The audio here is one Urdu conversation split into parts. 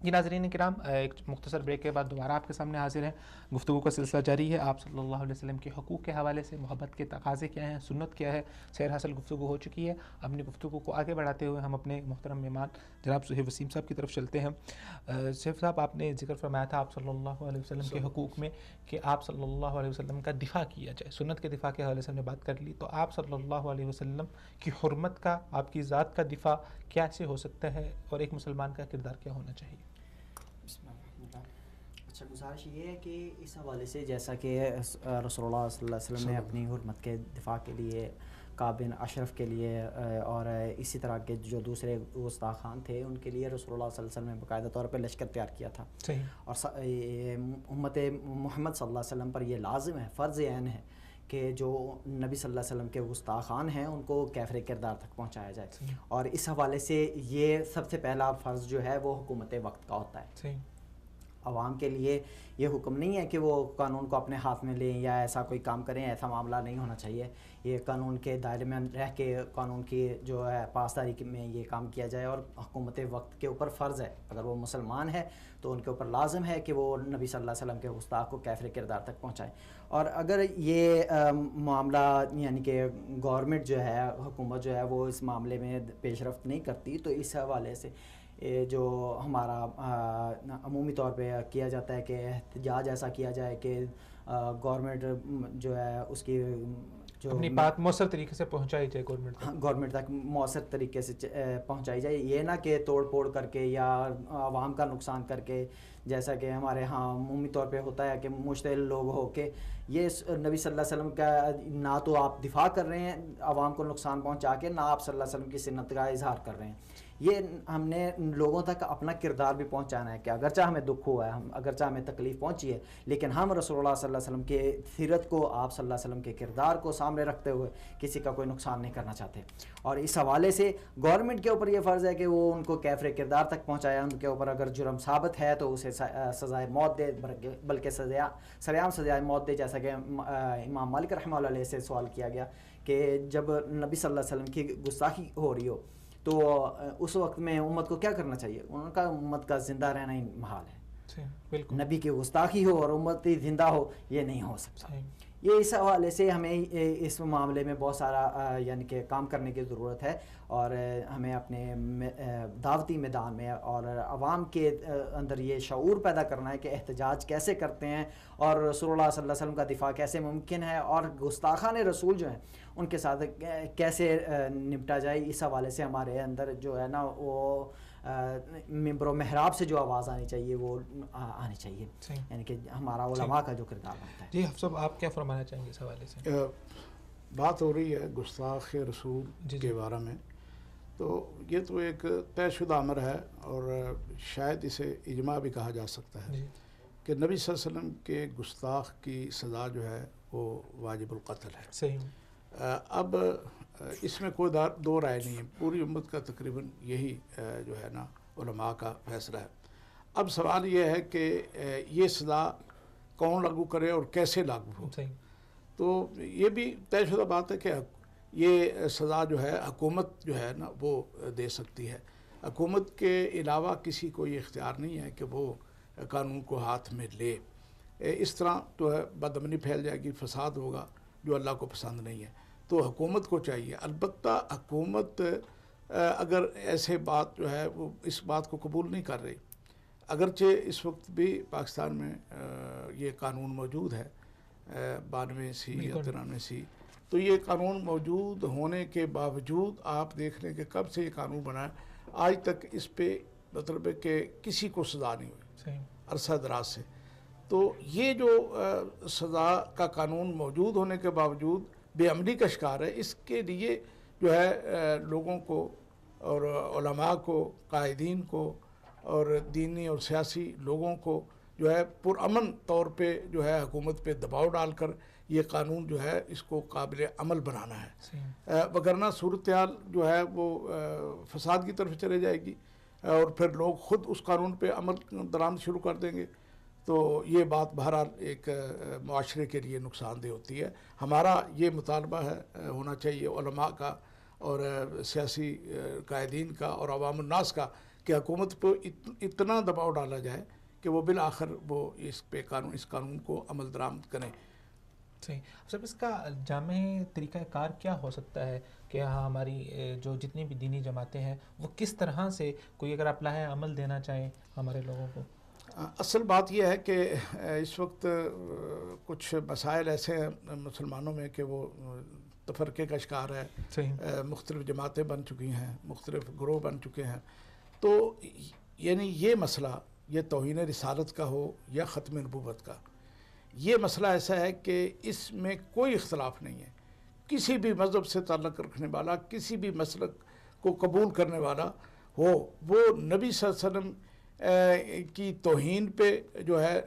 جی ناظرین کرام، ایک مختصر بریک کے بعد دوبارہ آپ کے سامنے حاضر ہیں. گفتگو کا سلسلہ جاری ہے. آپ صلی اللہ علیہ وسلم کے حقوق کے حوالے سے محبت کے تقاضے کیا ہیں، سنت کیا ہے، سیر حاصل گفتگو ہو چکی ہے. اپنی گفتگو کو آگے بڑھاتے ہوئے ہم اپنے محترم مہمان جناب صہیب وسیم صاحب کی طرف چلتے ہیں. صہیب صاحب، آپ نے ذکر فرمایا تھا آپ صلی اللہ علیہ وسلم کے حقوق میں کہ آپ صلی اللہ علیہ وسلم کا دفاع کیا جائے. سنت کے دفاع کے حوالے سے ہم نے بات کر لی، تو آپ صلی اللہ علیہ وسلم کی حرمت کا، آپ کی ذات کا دفاع کیسے ہو سکتا ہے، اور ایک مسلمان کا کردار کیا ہونا چاہیے؟ بسم اللہ الرحمن الرحیم. اچھا، گزارش یہ ہے کہ اس حوالے سے جیسا کہ رسول اللہ صلی اللہ علیہ وسلم نے اپنی حرمت کے دفاع کے لیے کعب بن اشرف کے لیے اور اسی طرح کے جو دوسرے گستاخان تھے ان کے لیے رسول اللہ صلی اللہ علیہ وسلم نے باقاعدہ طور پہ لشکر تیار کیا تھا. اور امت محمد صلی اللہ علیہ وسلم پر یہ لازم ہے، فرض عین ہے کہ جو نبی صلی اللہ علیہ وسلم کے گستاخان ہیں ان کو کیفر کردار تک پہنچایا جائے. اور اس حوالے سے یہ سب سے پہلا فرض جو ہے وہ حکومت وقت کا ہوتا ہے. عوام کے لیے یہ حکم نہیں ہے کہ وہ قانون کو اپنے ہاتھ میں لیں یا ایسا کوئی کام کریں، ایسا معاملہ نہیں ہونا چاہیے. یہ قانون کے دائرے میں رہ کے قانون کی جو ہے پاسداری میں یہ کام کیا جائے. اور حکومت وقت کے اوپر فرض ہے، اگر وہ مسلمان ہے تو ان کے اوپر لازم ہے کہ وہ نبی صلی اللہ علیہ وسلم کے گستاخ کو کیفر کردار تک پہنچائیں. اور اگر یہ معاملہ یعنی کہ گورنمنٹ جو ہے، حکومت جو ہے وہ اس معاملے میں پیش رفت نہیں کرتی، تو اس حوالے سے جو ہمارا عمومی طور پہ کیا جاتا ہے کہ احتجاج ایسا کیا جائے کہ گورنمنٹ جو ہے اس کی جو اپنی بات مؤثر طریقے سے پہنچائی جائے گورنمنٹ تک مؤثر طریقے سے پہنچائی جائے. یہ نہ کہ توڑ پھوڑ کر کے یا عوام کا نقصان کر کے، جیسا کہ ہمارے ہاں عمومی طور پہ ہوتا ہے کہ مشتعل لوگ ہو کے یہ نبی صلی اللہ علیہ وسلم کا نہ تو آپ دفاع کر رہے ہیں عوام کو نقصان پہنچا کے، نہ آپ صلی اللہ علیہ وسلم کی سنت کا اظہار کر رہے ہیں. یہ ہم نے لوگوں تک اپنا کردار بھی پہنچانا ہے کہ اگرچہ ہمیں دکھ ہوا ہے، اگرچہ ہمیں تکلیف پہنچی ہے، لیکن ہم رسول اللہ صلی اللہ علیہ وسلم کے سیرت کو، آپ صلی اللہ علیہ وسلم کے کردار کو سامنے رکھتے ہوئے کسی کا کوئی نقصان نہیں کرنا چاہتے. اور اس حوالے سے گورنمنٹ کے اوپر یہ فرض ہے کہ وہ ان کو کیفر کردار تک پہنچائے. ان کے اوپر اگر جرم ثابت ہے تو اسے سزائے موت دے، بلکہ سریعام سزائے موت دے. جیسا کہ امام مالک رحمہ اللہ علیہ سے سوال کیا گیا کہ جب نبی صلی اللہ علیہ وسلم کی گستاخی ہو رہی ہو تو اس وقت میں امت کو کیا کرنا چاہیے؟ ان کا امت کا زندہ رہنا ہی محال ہے. نبی کی گستاخی ہو اور امت زندہ ہو، یہ نہیں ہو سکتا. یہ اس حوالے سے ہمیں اس معاملے میں بہت سارا یعنی کہ کام کرنے کی ضرورت ہے. اور ہمیں اپنے دعوتی میدان میں اور عوام کے اندر یہ شعور پیدا کرنا ہے کہ احتجاج کیسے کرتے ہیں اور رسول اللہ صلی اللہ علیہ وسلم کا دفاع کیسے ممکن ہے، اور گستاخان رسول جو ہیں ان کے ساتھ کیسے نپٹا جائے. اس حوالے سے ہمارے اندر جو ہے نا وہ ممبر و محراب سے جو آواز آنی چاہیے وہ آنی چاہیے، یعنی کہ ہمارا علماء کا جو کردار بنتا ہے. جی حفظ صاحب، آپ کیا فرمانا چاہیں گے اس حوالے سے؟ بات ہو رہی ہے گستاخ رسول کے بارے میں، تو یہ تو ایک طے شدہ امر ہے اور شاید اسے اجماع بھی کہا جا سکتا ہے کہ نبی صلی اللہ علیہ وسلم کے گستاخ کی سزا جو ہے وہ واجب القتل ہے. صحیح. اب اس میں کوئی دو رائے نہیں ہے، پوری امت کا تقریباً یہی جو ہے نا علماء کا فیصلہ ہے. اب سوال یہ ہے کہ یہ سزا کون لاگو کرے اور کیسے لاگو ہو. تو یہ بھی طے شدہ بات ہے کہ یہ سزا جو ہے حکومت جو ہے نا وہ دے سکتی ہے. حکومت کے علاوہ کسی کو یہ اختیار نہیں ہے کہ وہ قانون کو ہاتھ میں لے. اس طرح تو ہے بدامنی پھیل جائے گی، فساد ہوگا جو اللہ کو پسند نہیں ہے. تو حکومت کو چاہیے، البتہ حکومت اگر ایسے بات جو ہے وہ اس بات کو قبول نہیں کر رہی، اگرچہ اس وقت بھی پاکستان میں یہ قانون موجود ہے 92 یا 93، تو یہ قانون موجود ہونے کے باوجود آپ دیکھ لیں کہ کب سے یہ قانون بنا ہے آج تک اس پہ مطلب ہے کہ کسی کو سزا نہیں ہوئی عرصہ دراز سے. تو یہ جو سزا کا قانون موجود ہونے کے باوجود بے عملی کا شکار ہے، اس کے لیے جو ہے لوگوں کو اور علماء کو، قائدین کو اور دینی اور سیاسی لوگوں کو جو ہے پرامن طور پہ جو ہے حکومت پہ دباؤ ڈال کر یہ قانون جو ہے اس کو قابل عمل بنانا ہے. وگرنہ صورتحال جو ہے وہ فساد کی طرف چلے جائے گی اور پھر لوگ خود اس قانون پہ عمل درآمد شروع کر دیں گے. تو یہ بات بہرحال ایک معاشرے کے لیے نقصان دہ ہوتی ہے. ہمارا یہ مطالبہ ہے ہونا چاہیے علماء کا اور سیاسی قائدین کا اور عوام الناس کا کہ حکومت پہ اتنا دباؤ ڈالا جائے کہ وہ بالآخر وہ اس قانون کو عمل درآمد کریں. صحیح. سر اس کا جامع طریقہ کار کیا ہو سکتا ہے کہ ہماری جو جتنی بھی دینی جماعتیں ہیں وہ کس طرح سے کوئی اگر آپ لاہے عمل دینا چاہیں ہمارے لوگوں کو؟ اصل بات یہ ہے کہ اس وقت کچھ مسائل ایسے ہیں مسلمانوں میں کہ وہ تفرقے کا شکار ہے. صحیح. مختلف جماعتیں بن چکی ہیں, مختلف گروہ بن چکے ہیں. تو یعنی یہ مسئلہ یہ توہین رسالت کا ہو یا ختم نبوت کا, یہ مسئلہ ایسا ہے کہ اس میں کوئی اختلاف نہیں ہے. کسی بھی مذہب سے تعلق رکھنے والا, کسی بھی مسلک کو قبول کرنے والا ہو, وہ نبی صلی اللہ علیہ وسلم کی توہین پہ جو ہے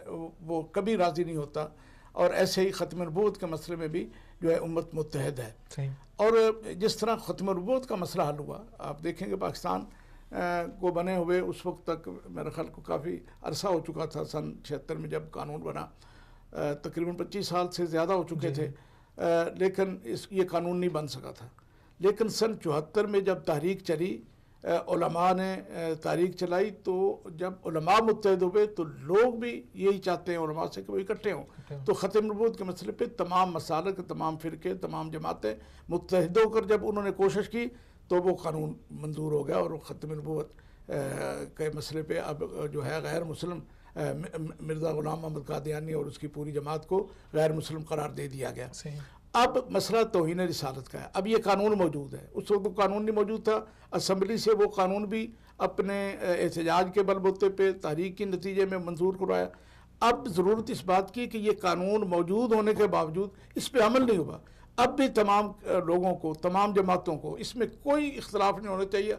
وہ کبھی راضی نہیں ہوتا. اور ایسے ہی ختم نبوت کے مسئلے میں بھی جو ہے امت متحد ہے. صحیح. اور جس طرح ختم نبوت کا مسئلہ حل ہوا, آپ دیکھیں گے پاکستان کو بنے ہوئے اس وقت تک میرے خیال کو کافی عرصہ ہو چکا تھا. سن 76 میں جب قانون بنا, تقریباً 25 سال سے زیادہ ہو چکے تھے, لیکن یہ قانون نہیں بن سکا تھا. لیکن سن 74 میں جب تحریک چلی, علماء نے تحریک چلائی, تو جب علماء متحد ہوئے تو لوگ بھی یہی چاہتے ہیں علماء سے کہ وہ اکٹھے ہوں. تو ختم نبوت کے مسئلے پہ تمام مسالک, تمام فرقے, تمام جماعتیں متحد ہو کر جب انہوں نے کوشش کی تو وہ قانون منظور ہو گیا, اور ختم نبوت کے مسئلے پہ اب جو ہے غیر مسلم مرزا غلام محمد قادیانی اور اس کی پوری جماعت کو غیر مسلم قرار دے دیا گیا. اب مسئلہ توہین رسالت کا ہے. اب یہ قانون موجود ہے, اس وقت قانون نہیں موجود تھا. اسمبلی سے وہ قانون بھی اپنے احتجاج کے بل بوتے پہ تحریک کے نتیجے میں منظور کروایا. اب ضرورت اس بات کی کہ یہ قانون موجود ہونے کے باوجود اس پہ عمل نہیں ہوا. اب بھی تمام لوگوں کو, تمام جماعتوں کو اس میں کوئی اختلاف نہیں ہونا چاہیے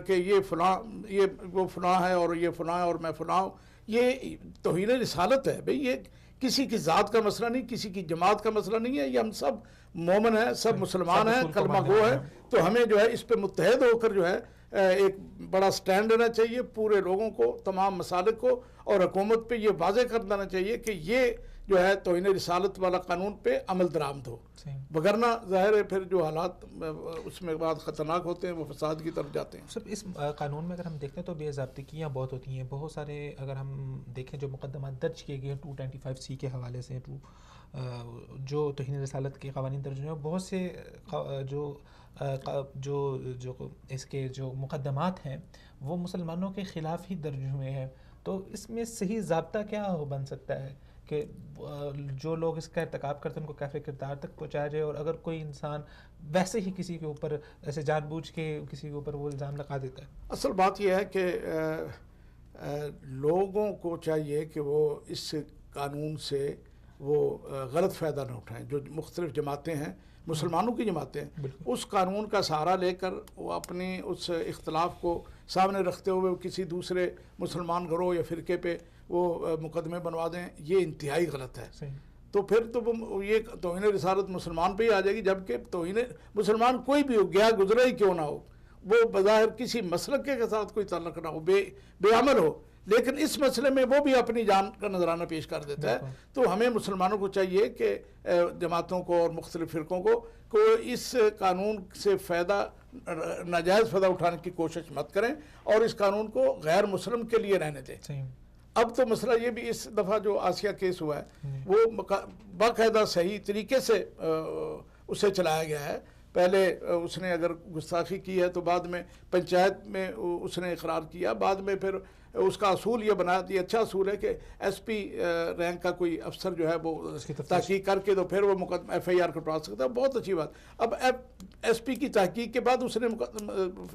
کہ یہ فلاں, یہ وہ فلاں ہے اور یہ فلاں ہے اور میں فلاں ہوں. یہ توہین رسالت ہے بھئی. یہ کسی کی ذات کا مسئلہ نہیں, کسی کی جماعت کا مسئلہ نہیں ہے. یہ ہم سب مومن ہیں, سب مسلمان ہیں, کلمہ گو ہیں. تو ہمیں جو ہے اس پہ متحد ہو کر جو ہے ایک بڑا سٹینڈ لینا چاہیے پورے لوگوں کو, تمام مسالک کو, اور حکومت پہ یہ واضح کر دینا چاہیے کہ یہ جو ہے توہین رسالت والا قانون پہ عمل درآمد ہو. وگرنہ ظاہر ہے پھر جو حالات اس میں بعد خطرناک ہوتے ہیں وہ فساد کی طرف جاتے ہیں. سر اس قانون میں اگر ہم دیکھیں تو بے ضابطگیاں بہت ہوتی ہیں. بہت سارے اگر ہم دیکھیں جو مقدمات درج کیے گئے ہیں 225C کے حوالے سے, جو توہین رسالت کے قوانین درج ہوئے ہیں, بہت سے جو اس کے جو مقدمات ہیں وہ مسلمانوں کے خلاف ہی درج ہوئے ہیں. تو اس میں صحیح ضابطہ کیا بن سکتا ہے کہ جو لوگ اس کا ارتکاب کرتے ہیں ان کو کیفر کردار تک پہنچایا جائے, اور اگر کوئی انسان ویسے ہی کسی کے اوپر ایسے جان بوجھ کے کسی کے اوپر وہ الزام لگا دیتا ہے؟ اصل بات یہ ہے کہ لوگوں کو چاہیے کہ وہ اس قانون سے وہ غلط فائدہ نہ اٹھائیں. جو مختلف جماعتیں ہیں, مسلمانوں کی جماعتیں ہیں, اس قانون کا سہارا لے کر وہ اپنی اس اختلاف کو سامنے رکھتے ہوئے کسی دوسرے مسلمان گروہ یا فرقے پہ وہ مقدمے بنوا دیں. یہ انتہائی غلط ہے. تو پھر تو یہ توہین رسالت مسلمان پہ ہی آ جائے گی, جبکہ توہین مسلمان کوئی بھی ہو, گیا گزرا ہی کیوں نہ ہو, وہ بظاہر کسی مسلک کے ساتھ کوئی تعلق نہ ہو, بے عمل ہو, لیکن اس مسئلے میں وہ بھی اپنی جان کا نذرانہ پیش کر دیتا ہے. تو ہمیں مسلمانوں کو چاہیے کہ جماعتوں کو اور مختلف فرقوں کو اس قانون سے فائدہ, ناجائز فائدہ اٹھانے کی کوشش مت کریں, اور اس قانون کو غیر مسلم کے لیے رہنے دیں. اب تو مسئلہ یہ بھی اس دفعہ جو آسیہ کیس ہوا ہے وہ باقاعدہ صحیح طریقے سے اسے چلایا گیا ہے. پہلے اس نے اگر گستاخی کی ہے تو بعد میں پنچایت میں اس نے اقرار کیا, بعد میں پھر اس کا اصول یہ بنا دیا, اچھا اصول ہے کہ ایس پی رینک کا کوئی افسر جو ہے وہ تحقیق کر کے تو پھر وہ مقدمہ ایف آئی آر کٹوا سکتا ہے. بہت اچھی بات. اب ایس پی کی تحقیق کے بعد اس نے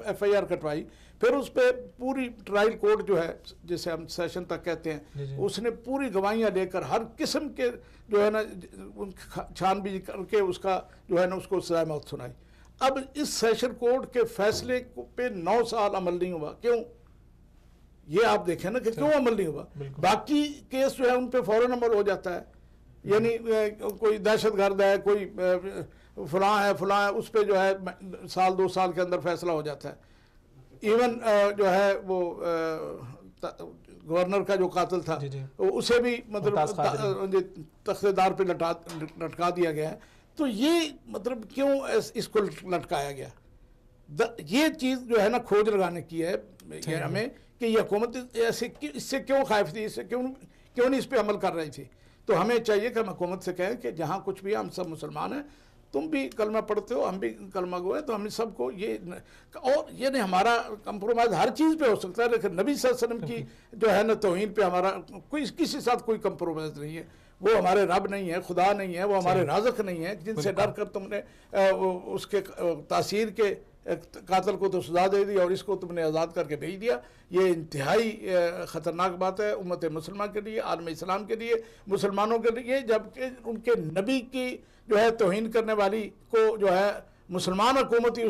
ایف آئی آر کٹوائی, پھر اس پہ پوری ٹرائل کورٹ جو ہے جسے ہم سیشن تک کہتے ہیں, اس نے پوری گواہیاں لے کر ہر قسم کے جو ہے نا چھان بین کر کے اس کا جو ہے نا اس کو سزائے موت سنائی. اب اس سیشن کورٹ کے فیصلے پہ 9 سال عمل نہیں ہوا. کیوں؟ یہ آپ دیکھیں نا کہ کیوں عمل نہیں ہوا. باقی کیس جو ہے ان پہ فوراً عمل ہو جاتا ہے. یعنی کوئی دہشت گرد ہے, کوئی فلاں ہے, اس پہ جو ہے 1-2 سال کے اندر فیصلہ ہو جاتا ہے. ایون جو ہے وہ گورنر کا جو قاتل تھا اسے بھی مطلب تختے دار پہ لٹکا دیا گیا ہے. تو یہ مطلب کیوں اس کو لٹکایا گیا؟ یہ چیز جو ہے نا کھوج لگانے کی ہے یہ ہمیں کہ یہ حکومت ایسے اس سے کیوں خائف تھی، اس سے کیوں نہیں اس پہ عمل کر رہی تھی. تو ہمیں چاہیے کہ ہم حکومت سے کہیں کہ جہاں کچھ بھی ہم سب مسلمان ہیں، تم بھی کلمہ پڑھتے ہو، ہم بھی کلمہ گو ہیں، تو ہم سب کو یہ، اور یہ نہیں ہمارا کمپرومائز ہر چیز پہ ہو سکتا ہے، لیکن نبی صلی اللہ علیہ وسلم کی جو ہے نا توہین پہ ہمارا کسی ساتھ کوئی کمپرومائز نہیں ہے. وہ ہمارے رب نہیں ہے، خدا نہیں ہے، وہ ہمارے رازق نہیں ہے جن سے ڈر کر تم نے اس کے تاثیر کے قاتل کو تو سزا دے دی اور اس کو تم نے آزاد کر کے بھیج دیا. یہ انتہائی خطرناک بات ہے امت مسلمہ کے لیے، عالم اسلام کے لیے، مسلمانوں کے لیے، جبکہ ان کے نبی کی جو ہے توہین کرنے والی کو جو ہے مسلمان حکومت ہی